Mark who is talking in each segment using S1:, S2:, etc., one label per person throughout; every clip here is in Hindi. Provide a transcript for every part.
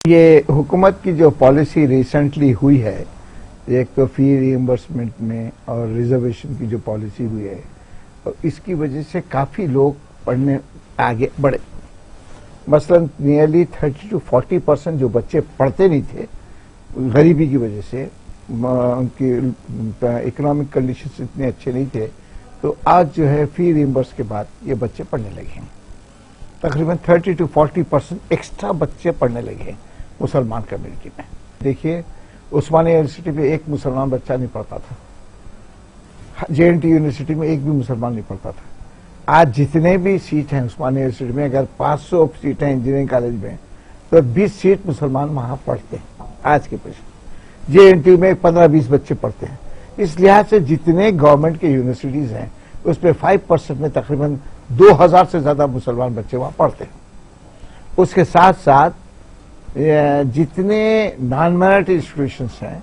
S1: ये हुकूमत की जो पॉलिसी रिसेंटली हुई है, एक तो फी रिइंबर्समेंट में और रिजर्वेशन की जो पॉलिसी हुई है, तो इसकी वजह से काफी लोग पढ़ने आगे बढ़े। मसलन नियरली 30 to 40% जो बच्चे पढ़ते नहीं थे गरीबी की वजह से, उनकी इकोनॉमिक कंडीशंस इतने अच्छे नहीं थे, तो आज जो है फी रिइंबर्स के बाद ये बच्चे पढ़ने लगे हैं। तकरीबन 30 to 40% एक्स्ट्रा बच्चे पढ़ने लगे हैं मुसलमान कम्युनिटी में। देखिए, उस्मानिया यूनिवर्सिटी में एक मुसलमान बच्चा नहीं पढ़ता था, JNT यूनिवर्सिटी में एक भी मुसलमान नहीं पढ़ता था। आज जितने भी सीट हैं उस्मानिया यूनिवर्सिटी में, अगर 500 सीटें हैं इंजीनियरिंग कॉलेज में, तो 20 सीट मुसलमान वहां पढ़ते हैं आज के पेश। JNT में 15-20 बच्चे पढ़ते हैं। इस लिहाज से जितने गवर्नमेंट के यूनिवर्सिटीज हैं उसमें 5% में तकरीबन 2000 से ज्यादा मुसलमान बच्चे वहां पढ़ते हैं। उसके साथ साथ जितने नॉन माइनॉरिटी इंस्टीट्यूशंस हैं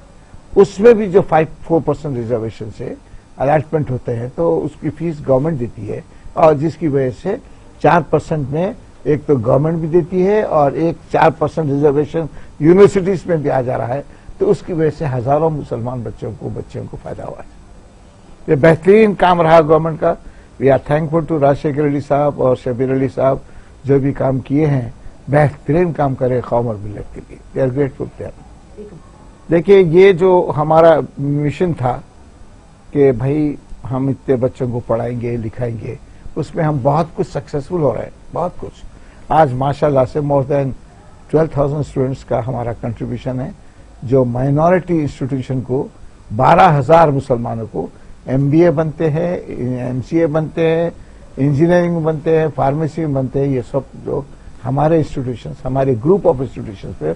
S1: उसमें भी जो 4% रिजर्वेशन से अलॉटमेंट होते हैं, तो उसकी फीस गवर्नमेंट देती है, और जिसकी वजह से 4% में एक तो गवर्नमेंट भी देती है और एक 4% रिजर्वेशन यूनिवर्सिटीज में भी आ जा रहा है। तो उसकी वजह से हजारों मुसलमान बच्चों को फायदा हुआ है। ये बेहतरीन काम रहा गवर्नमेंट का। We are thankful to Rajashekhar Reddy साहब और शबीर अली साहब, जो भी काम किए हैं, बेहतरीन काम करे कौम और मिल्लत के लिए। They are grateful. देखिए, ये जो हमारा मिशन था कि भाई हम इतने बच्चों को पढ़ाएंगे लिखाएंगे, उसमें हम बहुत कुछ सक्सेसफुल हो रहे हैं, बहुत कुछ। आज माशाल्लाह से मोर देन 12,000 स्टूडेंट्स का हमारा कंट्रीब्यूशन है, जो माइनॉरिटी इंस्टीट्यूशन को 12,000 मुसलमानों को MBA बनते हैं, MCA बनते हैं, इंजीनियरिंग में बनते हैं, फार्मेसी में बनते हैं। ये सब जो हमारे इंस्टीट्यूशंस, हमारे ग्रुप ऑफ इंस्टीट्यूशंस पे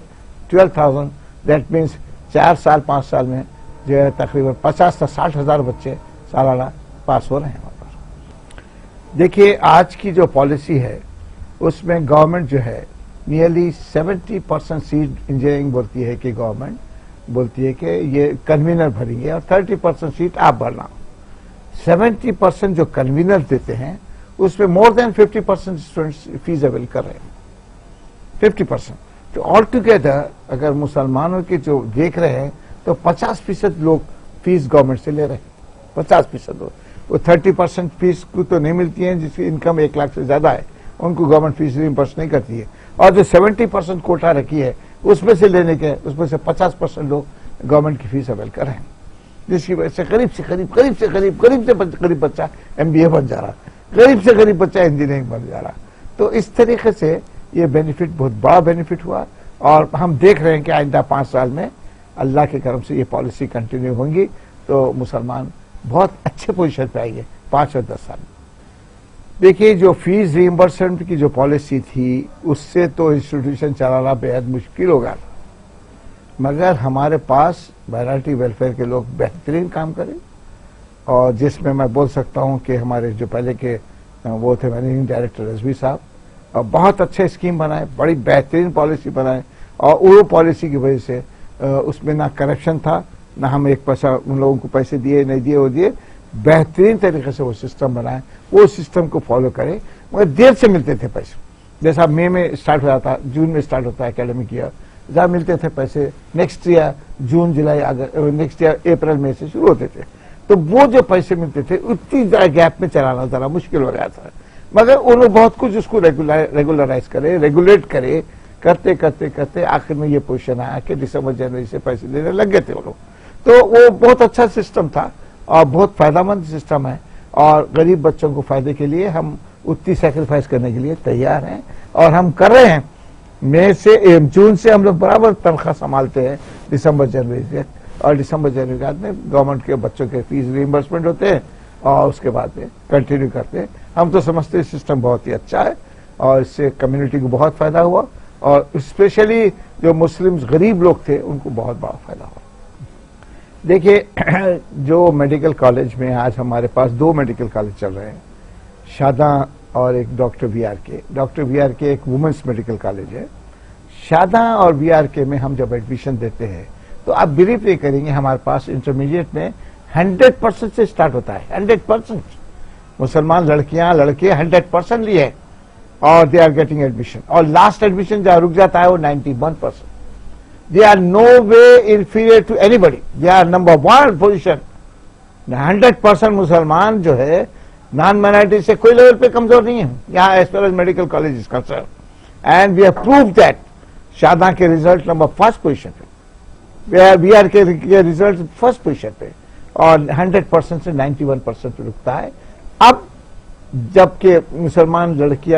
S1: 12,000, दैट मीन्स 4 साल 5 साल में जो है तकरीबन 50 से 60,000 बच्चे सालाना पास हो रहे हैं वहां पर। देखिए, आज की जो पॉलिसी है उसमें गवर्नमेंट जो है नियरली 70% सीट इंजीनियरिंग बोलती है कि गवर्नमेंट बोलती है कि ये कन्वीनर भरेंगे और 30% सीट आप भरना। 70% जो कन्वीनर देते हैं उसमें more than 50% students fees avail कर रहे हैं। 50%। तो ऑल टुगेदर अगर मुसलमानों के जो देख रहे हैं तो 50% लोग फीस गवर्नमेंट से ले रहे हैं। 50% लोग, वो 30% फीस को तो नहीं मिलती है जिसकी इनकम 1 लाख से ज्यादा है, उनको गवर्नमेंट फीस रिइंबर्स नहीं करती है। और जो 70% कोटा रखी है उसमें से लेने के, उसमें से 50% लोग गवर्नमेंट की फीस अवेल कर रहे हैं, जिसकी वजह से करीब से करीब बच्चा MBA बन जा रहा, गरीब से गरीब बच्चा इंजीनियरिंग बन जा रहा। तो इस तरीके से ये बेनिफिट, बहुत बड़ा बेनिफिट हुआ, और हम देख रहे हैं कि आइंदा 5 साल में अल्लाह के करम से ये पॉलिसी कंटिन्यू होंगी तो मुसलमान बहुत अच्छे पोजीशन पे आएंगे 5 और 10 साल में। देखिए, जो फीस रिइंबर्समेंट की जो पॉलिसी थी उससे तो इंस्टीट्यूशन चलाना बेहद मुश्किल होगा, मगर हमारे पास माइनॉरिटी वेलफेयर के लोग बेहतरीन काम करें, और जिसमें मैं बोल सकता हूं कि हमारे जो पहले के वो थे मैनेजिंग डायरेक्टर रजवी साहब, और बहुत अच्छे स्कीम बनाए, बड़ी बेहतरीन पॉलिसी बनाए, और वो पॉलिसी की वजह से उसमें ना करप्शन था, ना हम एक पैसा उन लोगों को पैसे दिए नहीं दिए, वो दिए, बेहतरीन तरीके से वो सिस्टम बनाए। वो सिस्टम को फॉलो करें, मगर देर से मिलते थे पैसे। जैसा मई में स्टार्ट हो जाता, जून में स्टार्ट होता है एकेडमिक ईयर, जहां मिलते थे पैसे नेक्स्ट ईयर जून जुलाई अगस्त, नेक्स्ट ईयर अप्रैल मई से शुरू होते थे। तो वो जो पैसे मिलते थे उतनी गैप में चलाना जरा मुश्किल हो रहा था, मगर उन्होंने बहुत कुछ उसको रेगुलराइज करे, रेगुलेट करे, करते करते करते आखिर में ये पोजीशन आया कि दिसंबर जनवरी से पैसे देने लग गए थे वो लोग। तो वो बहुत अच्छा सिस्टम था और बहुत फायदेमंद सिस्टम है, और गरीब बच्चों को फायदे के लिए हम उतनी सैक्रिफाइस करने के लिए तैयार हैं, और हम कर रहे हैं। मई से जून से हम लोग बराबर तनख्वाह संभालते हैं दिसंबर जनवरी से, और दिसंबर जनवरी के बाद में गवर्नमेंट के बच्चों के फीस रिइंबर्समेंट होते हैं, और उसके बाद में कंटिन्यू करते हैं। हम तो समझते हैं सिस्टम बहुत ही अच्छा है, और इससे कम्युनिटी को बहुत फायदा हुआ, और स्पेशली जो मुस्लिम गरीब लोग थे उनको बहुत बड़ा फायदा हुआ। देखिए, जो मेडिकल कॉलेज में आज हमारे पास 2 मेडिकल कॉलेज चल रहे हैं, शादा और एक डॉक्टर VRK। डॉक्टर VRK एक वुमेन्स मेडिकल कॉलेज है। शादा और VRK में हम जब एडमिशन देते हैं तो आप बिलीव नहीं करेंगे, हमारे पास इंटरमीडिएट में 100% से स्टार्ट होता है। 100% मुसलमान लड़कियां लड़के 100% लिए और दे आर गेटिंग एडमिशन, और लास्ट एडमिशन जहां रुक जाता है वो 91%। They are no way inferior to anybody. They are number one position. 100% मुसलमान जो है नॉन माइनॉरिटी से कोई लेवल पे कमजोर नहीं है यहाँ as far as medical college is concern. And we have prove that. शादा के रिजल्ट नंबर फर्स्ट पोजीशन पे, बीआर के रिजल्ट फर्स्ट पोजीशन पे, और 100% से 91% पे रुकता है. अब जबकि मुसलमान लड़कियां